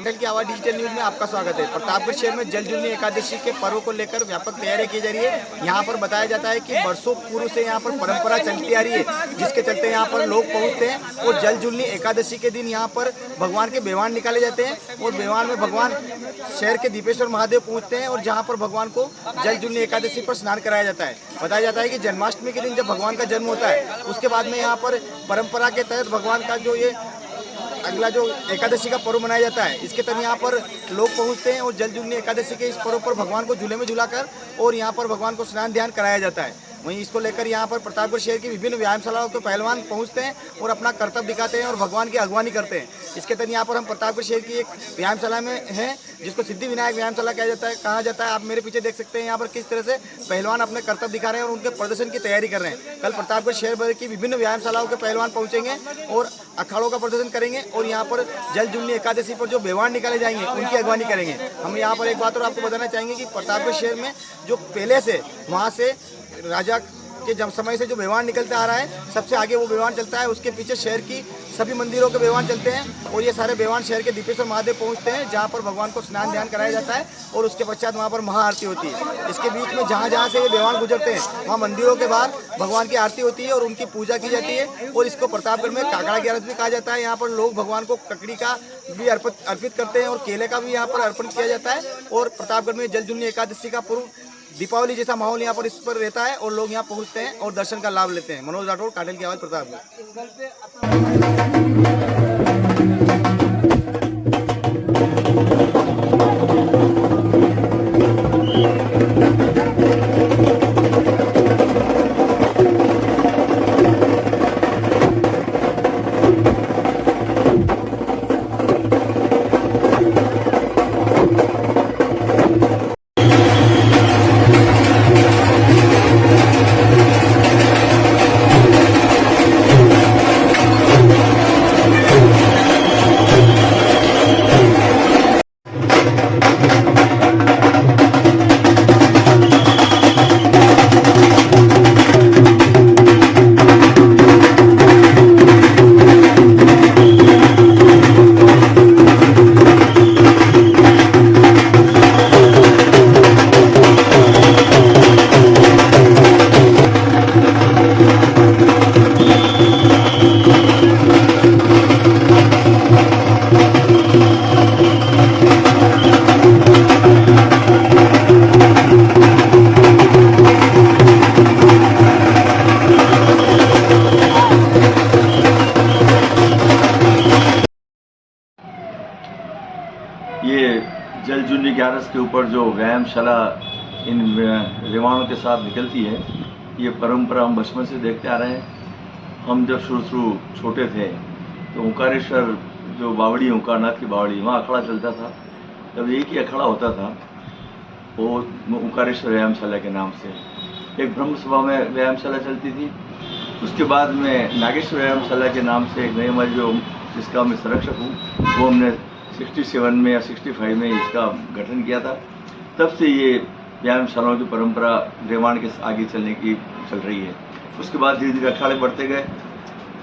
काटल की आवाज़ डिजिटल न्यूज़ में आपका स्वागत है। प्रतापगढ़ शहर में जलजूलनी एकादशी के पर्व को लेकर व्यापक तैयारी की जा रही है। यहाँ पर बताया जाता है कि वर्षों पूर्व से यहाँ पर परंपरा चलती आ रही है, जिसके चलते यहाँ पर लोग पहुँचते हैं और जलजूलनी एकादशी के दिन यहाँ पर भगवान के बेवान निकाले जाते हैं और बेवान में भगवान शहर के दीपेश्वर महादेव पहुँचते हैं और जहाँ पर भगवान को जलजूलनी एकादशी पर स्नान कराया जाता है। बताया जाता है कि जन्माष्टमी के दिन जब भगवान का जन्म होता है, उसके बाद में यहाँ पर परंपरा के तहत भगवान का जो ये अगला जो एकादशी का पर्व मनाया जाता है, इसके तहत यहाँ पर लोग पहुँचते हैं और जलजूलनी एकादशी के इस पर्व पर भगवान को झूले में झुलाकर और यहाँ पर भगवान को स्नान ध्यान कराया जाता है। वहीं इसको लेकर यहाँ पर प्रतापगढ़ शहर की विभिन्न व्यायामशालाओं के पहलवान पहुँचते हैं और अपना कर्तव्य दिखाते हैं और भगवान की अगवानी करते हैं। इसके तहत यहाँ पर हम प्रतापगढ़ शहर की एक व्यायामशाला में हैं, जिसको सिद्धि विनायक व्यायामशाला कहा जाता है। आप मेरे पीछे देख सकते हैं यहाँ पर किस तरह से पहलवान अपने कर्तव्य दिखा रहे हैं और उनके प्रदर्शन की तैयारी कर रहे हैं। कल प्रतापगढ़ शहर भर की विभिन्न व्यायामशालाओं के पहलवान पहुँचेंगे और अखाड़ों का प्रदर्शन करेंगे और यहाँ पर जलजूलनी एकादशी पर जो बेवान निकाले जाएंगे उनकी अगवानी करेंगे। हम यहाँ पर एक बात और आपको बताना चाहेंगे कि प्रतापगढ़ शहर में जो पहले से वहाँ से राजा के जब समय से जो बेवान निकलता आ रहा है, सबसे आगे वो बेवान चलता है। उसके पीछे शहर की सभी मंदिरों के बेवान चलते हैं और ये सारे बेवान शहर के दीपेश्वर महादेव पहुंचते हैं, जहां पर भगवान को स्नान ध्यान कराया जाता है और उसके पश्चात वहां पर महाआरती होती है। इसके बीच में जहां से ये बेवान गुजरते हैं, वहाँ मंदिरों के बाहर भगवान की आरती होती है और उनकी पूजा की जाती है और इसको प्रतापगढ़ में काकड़ा की आरती भी कहा जाता है। यहाँ पर लोग भगवान को ककड़ी का भी अर्पित करते हैं और केले का भी यहाँ पर अर्पण किया जाता है। और प्रतापगढ़ में जलजूलनी एकादशी का पूर्व दीपावली जैसा माहौल यहाँ पर इस पर रहता है और लोग यहाँ पहुँचते हैं और दर्शन का लाभ लेते हैं। मनोज राठौड़, काटल की आवाज़, प्रतापगढ़। ये जलजूलनी ग्यारस के ऊपर जो व्यायामशाला इन रेवाणों के साथ निकलती है, ये परंपरा हम बचपन से देखते आ रहे हैं। हम जब शुरू छोटे थे तो ओंकारेश्वर जो बावड़ी, ओंकारनाथ की बावड़ी, वहाँ अखाड़ा चलता था। तब एक ही अखाड़ा होता था, वो ओंकारेश्वर व्यायामशाला के नाम से। एक ब्रह्म सभा में व्यायामशाला चलती थी। उसके बाद में नागेश्वर व्यायामशाला के नाम से एक नई हमारी जो जिसका मैं संरक्षक हूँ, वो हमने 67 में या 65 में इसका गठन किया था। तब से ये व्यायामशालाओं की परंपरा रेवाण के आगे चलने की चल रही है। उसके बाद धीरे धीरे अखाड़े बढ़ते गए।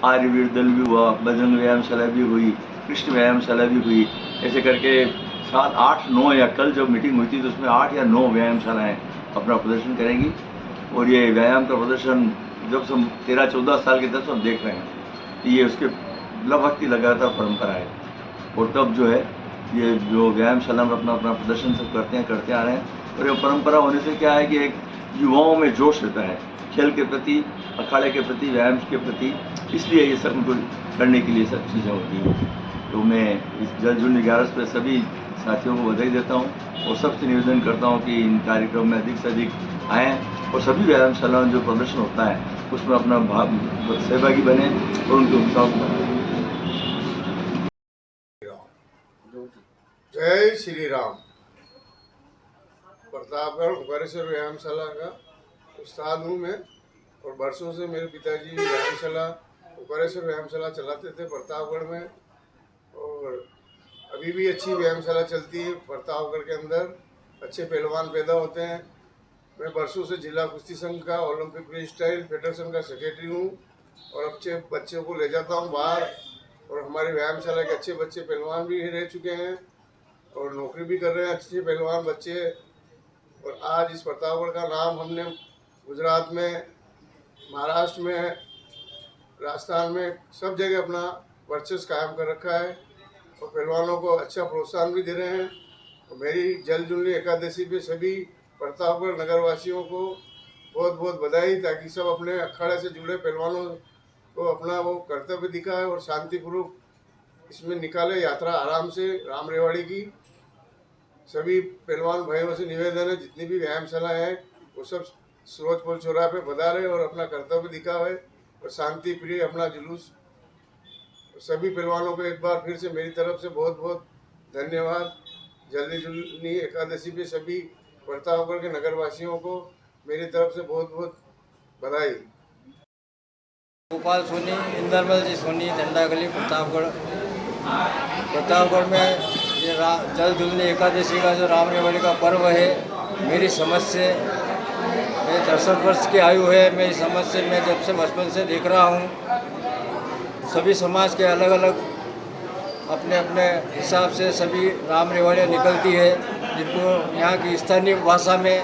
आर्यवीर दल भी हुआ, बजरंग व्यायामशाला भी हुई, कृष्ण व्यायामशाला भी हुई। ऐसे करके 7, 8, 9 या कल जब मीटिंग हुई थी तो उसमें 8 या 9 व्यायामशालाएँ अपना प्रदर्शन करेंगी। और ये व्यायाम का प्रदर्शन जब से हम 13-14 साल के तक सब देख रहे हैं, ये उसके लगभग लगातार परंपरा है। और तब जो है ये जो व्यायामशाला में अपना प्रदर्शन सब करते आ रहे हैं। और ये परंपरा होने से क्या है कि एक युवाओं में जोश रहता है खेल के प्रति, अखाड़े के प्रति, व्यायाम के प्रति, इसलिए ये सब उनको करने के लिए सब चीज़ें होती हैं। तो मैं इस जलजूलनी ग्यारस पर सभी साथियों को बधाई देता हूँ और सबसे निवेदन करता हूँ कि इन कार्यक्रम में अधिक से अधिक आएँ और सभी व्यायामशालाओं जो प्रदर्शन होता है उसमें अपना सहभागी बने और उनके उत्साह बढ़ाएं। जय श्री राम। प्रतापगढ़ ओंकारेश्वर व्यायामशाला का उस्ताद हूँ मैं और बरसों से मेरे पिताजी व्यायामशाला, ओंकारेश्वर व्यायामशाला चलाते थे प्रतापगढ़ में। और अभी भी अच्छी व्यायामशाला चलती है प्रतापगढ़ के अंदर। अच्छे पहलवान पैदा होते हैं। मैं बरसों से जिला कुश्ती संघ का, ओलंपिक फ्री स्टाइल फेडरेशन का सेक्रेटरी हूँ और अच्छे बच्चों को ले जाता हूँ बाहर। और हमारे व्यायामशाला के अच्छे बच्चे पहलवान भी रह चुके हैं और नौकरी भी कर रहे हैं अच्छे पहलवान बच्चे। और आज इस प्रतापगढ़ का नाम हमने गुजरात में, महाराष्ट्र में, राजस्थान में सब जगह अपना वर्चस्व कायम कर रखा है और पहलवानों को अच्छा प्रोत्साहन भी दे रहे हैं। और मेरी जल जुलनी एकादशी पे सभी प्रतापगढ़ नगरवासियों को बहुत बहुत बधाई, ताकि सब अपने अखाड़े से जुड़े पहलवानों को अपना वो कर्तव्य दिखाए और शांतिपूर्वक इसमें निकाले यात्रा आराम से राम रेवाड़ी की। सभी पहलवान भाइयों से निवेदन है, जितनी भी व्यायामशाला है वो सब सूरजपुर चौराहे पे पधारे और अपना कर्तव्य दिखावे और शांति प्रिय अपना जुलूस। सभी पहलवानों को एक बार फिर से मेरी तरफ से बहुत बहुत धन्यवाद। जल्दी जुलनी एकादशी पे सभी प्रतापगढ़ के नगरवासियों को मेरी तरफ से बहुत बहुत बधाई। गोपाल सोनी, इंदरमल जी सोनी, झंडा गली, प्रतापगढ़। प्रतापगढ़ में ये जल जुलनी एकादशी का जो राम रेवाड़ी का पर्व है, मेरी समझ से, मेरे 63 वर्ष की आयु है, मेरी समझ से मैं जब से बचपन से देख रहा हूँ, सभी समाज के अलग अलग अपने अपने हिसाब से सभी राम रेवाड़ियाँ निकलती है, जिनको यहाँ की स्थानीय भाषा में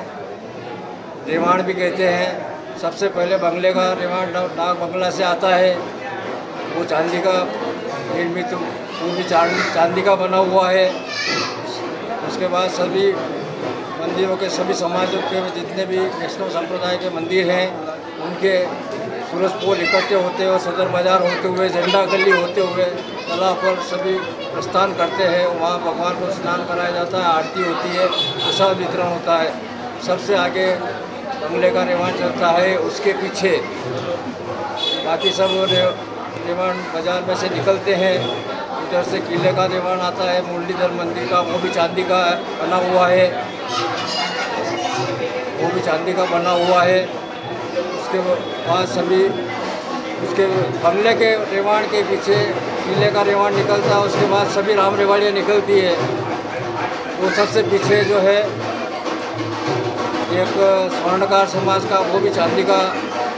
रेवाड़ भी कहते हैं। सबसे पहले बंगले का रेवाड़ डाक बंगला से आता है, वो चांदी का निर्मित, पूरी चांदी का बना हुआ है। उसके बाद सभी मंदिरों के, सभी समाजों के जितने भी वैष्णव संप्रदाय के मंदिर हैं, उनके सूरज पोल इकट्ठे होते हुए, सदर बाजार होते हुए, झंडा गली होते हुए तालाब पर सभी प्रस्थान करते हैं। वहाँ भगवान को स्नान कराया जाता है, आरती होती है, प्रसाद वितरण होता है। सबसे आगे बंगले का रेवाड़ चलता है, उसके पीछे बाकी सब रेवाड़ बाजार में से निकलते हैं। उधर से किले का रेवाड़ आता है, मुरलीधर मंदिर का, वो भी चांदी का बना हुआ है, वो भी चांदी का बना हुआ है। उसके बाद सभी उसके बंगले के रेवाड़ के पीछे किले का रेवाड़ निकलता है। उसके बाद सभी राम रेवाड़ियाँ निकलती है। वो सबसे पीछे जो है एक स्वर्णकार समाज का, वो भी चांदी का,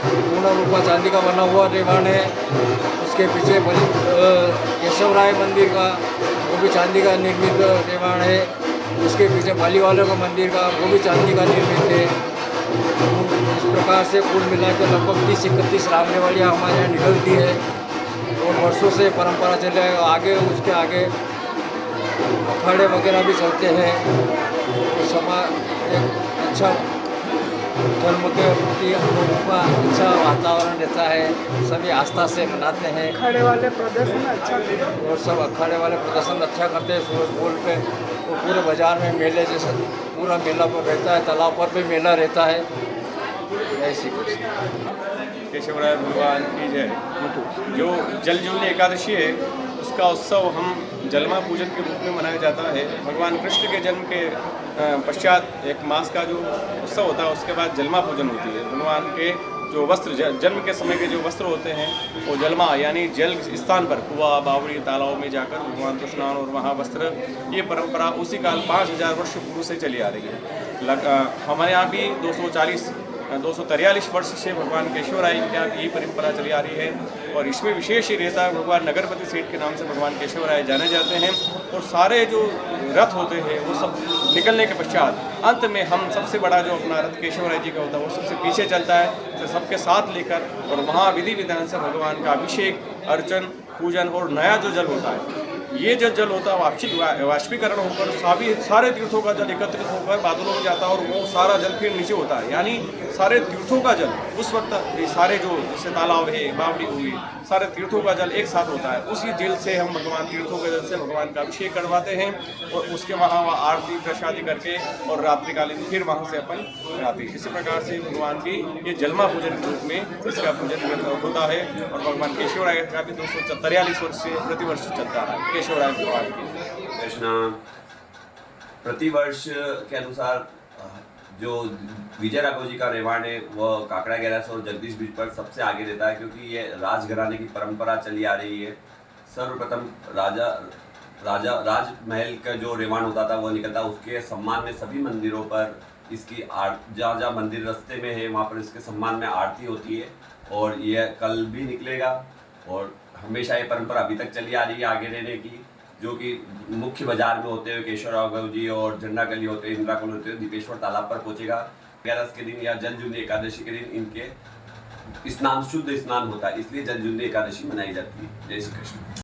पूर्ण रूप में चांदी का बना हुआ रेवाड़ है। उसके पीछे केशव राय मंदिर का, वो भी चांदी का निर्मित रेवाड़ है। उसके पीछे बाली वालों का मंदिर का, वो भी चांदी का निर्मित है। इस प्रकार से कुल मिला के लगभग 30-31 राम रेवाड़ियाँ हमारे यहाँ निकलती है और वर्षों से परंपरा चले आगे। उसके आगे अखाड़े वगैरह भी चलते हैं। समाज एक अच्छा धर्म के प्रति हम लोगों का अच्छा वातावरण रहता है, सभी आस्था से मनाते हैं। अखाड़े वाले प्रदर्शन अच्छा और सब अखाड़े वाले प्रदर्शन अच्छा करते हैं। सूरज पोल पे और पूरे बाजार में मेले जैसे पूरा मेला पर रहता है, तालाब पर भी मेला रहता है। ऐसी कुछ केशवराय भगवान की जय। जो जल जुलनी एकादशी है, उसका उत्सव हम जलमा पूजन के रूप में मनाया जाता है। भगवान कृष्ण के जन्म के पश्चात एक मास का जो उत्सव होता है, उसके बाद जलमा पूजन होती है। भगवान के जो वस्त्र, जन्म के समय के जो वस्त्र होते हैं, वो जलमा यानी जल स्थान पर कुआं, बावड़ी, तालाब में जाकर भगवान को स्नान और वहाँ वस्त्र, ये परंपरा उसी काल 5000 वर्ष पूर्व से चली आ रही है। हमारे यहाँ भी 243 वर्ष से भगवान केशवराय की यही परंपरा चली आ रही है। और इसमें विशेष ही रहता है, भगवान नगरपति सेठ के नाम से भगवान केशवराय जाने जाते हैं। और सारे जो रथ होते हैं वो सब निकलने के पश्चात अंत में हम सबसे बड़ा जो अपना रथ केशवराय जी का होता है, वो सबसे पीछे चलता है, तो सबके साथ लेकर, और वहाँ विधि विधान से भगवान का अभिषेक, अर्चन, पूजन और नया जो जल होता है, ये जो जल होता है वाष्पीकरण होकर सारे तीर्थों का जल एकत्रित होकर बादलों में जाता है और वो सारा जल फिर नीचे होता है। यानी सारे तीर्थों का जल उस वक्त ये सारे जो जैसे तालाब है, बावड़ी हुई, सारे तीर्थों का जल एक साथ होता है। उसी जल से हम भगवान तीर्थों के जल से भगवान का अभिषेक करवाते हैं और उसके वहाँ आरती प्रसादी करके और रात्रिकालीन फिर वहाँ से अपन आते हैं। इसी प्रकार से भगवान की ये जलमा पूजन के रूप में इसका पूजन होता है। और भगवान केशवराय का भी 243 वर्ष से प्रतिवर्ष चलता है केशवराय भगवान की। कृष्णा प्रतिवर्ष के अनुसार जो विजय राघव जी का रेवाड़ है वह काकड़ा गैरास और जगदीश ब्रिज पर सबसे आगे रहता है, क्योंकि ये राजघराने की परंपरा चली आ रही है। सर्वप्रथम राजमहल का जो रेवाड़ होता था वह निकलता, उसके सम्मान में सभी मंदिरों पर इसकी जहाँ जहाँ मंदिर रास्ते में है वहाँ पर इसके सम्मान में आरती होती है। और यह कल भी निकलेगा और हमेशा ये परंपरा अभी तक चली आ रही है आगे रहने की। जो कि मुख्य बाजार में होते हुए केशवराव जी और झंडा गली होते हुए इंदिरा कॉलोनी होते हुए दीपेश्वर तालाब पर पहुंचेगा। 11 के दिन या जल जूलनी एकादशी के दिन इनके स्नान शुद्ध स्नान होता है, इसलिए जल जूलनी एकादशी मनाई जाती है। जय श्री कृष्ण।